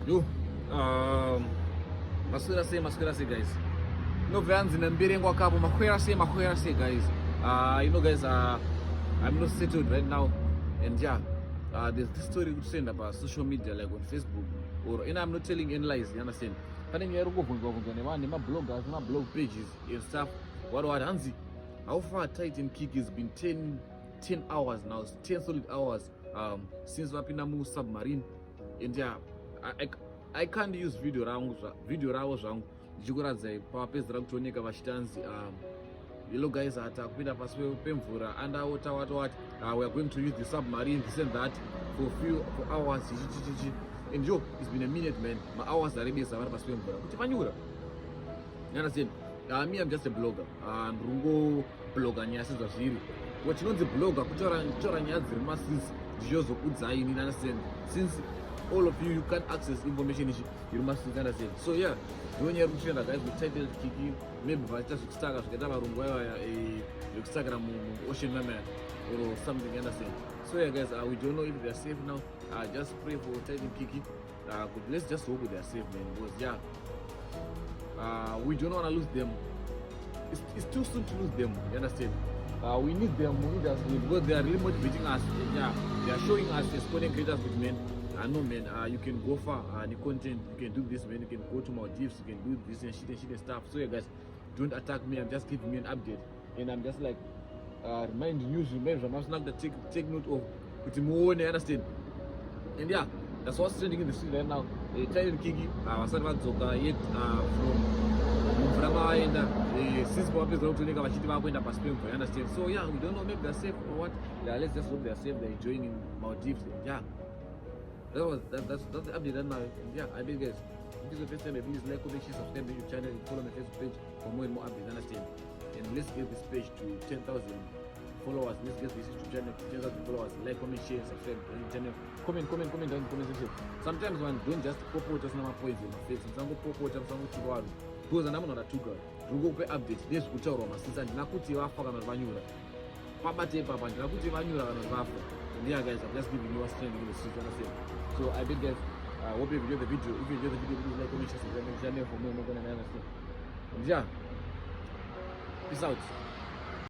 Yo, maswera sei guys. No vanzi namberengwa kapo makwera sei guys. Guys, I'm not settled right now, and yeah, there's this story to send about social media like on Facebook, or and I'm not telling any lies, you understand? But then you're going my bloggers, my blog pages and stuff. What Hanzi? How far Tytie and Kiki has been 10 hours now, 10 solid hours since Wapinamu submarine, and yeah, I can't use video ravo zvangu ndichikuradza pamapezi rakutooneka vachitanzi hello guys kupinda pasi pemvura underwater what we are going to use the submarine this and that for hours and yo it's been a minute man, my hours arebesa vari pasi pemvura kuti panyura, you understand? Me, I'm just a blogger, ndurungo blogger nyaya sezvazviri. Wachinonzi blogger kutora nyaya dziri masisi ndichozokudzaini, you understand? Since all of you can't access information you must understand. So yeah, ndonyaya iri kutrenda guys with Tytie and Kiki, maybe vachiita zvekustaka zvakaita varungu vaya vekustakira muocean mama or something, you understand? So yeah guys, we don't know if they are safe now. Just pray for Tytie and Kiki. Let's just hope they are safe, man, because yeah, we don't want to lose them. It's too soon to lose them, you understand? We need them, we need us, because they are really motivating us. Yeah, they are showing us as content creators with men. No man, you can go far, the content, you can do this, man, you can go to Maldives, you can do this and shit and stuff. So yeah guys, don't attack me, I'm just giving me an update. And I'm just like, reminding you, I'm not gonna take note of with more, you understand? And yeah, that's what's trending in the street right now. Tytie and Kiki, yet from since you understand? So yeah, we don't know, maybe they're safe or what. Yeah, let's just hope they're safe, they're enjoying in Maldives. Yeah, that's the update right now. Yeah, I mean guys, if this is the first time, please like, comment, share, subscribe to your channel, and follow my Facebook page for more and more updates, understand? And let's get this page to 10,000 followers. Let's get this YouTube channel to 10,000 followers. Like, comment, share, subscribe to the channel. Comment down in the comment section. Sometimes one don't just pop out just number points in my face. Some go pop out some go because I'm not a two-girl. You go pay updates. This could tell my sister. Nakuti wafa kana vanyura. Pabate papa. Nakuti vanyura kana vafa. And yeah guys, I'm just giving you a strength in the street. So I beg guys, hope you enjoy the video. If you enjoy the video, please like, comment, share, subscribe to the channel for more and understand. And yeah, peace out.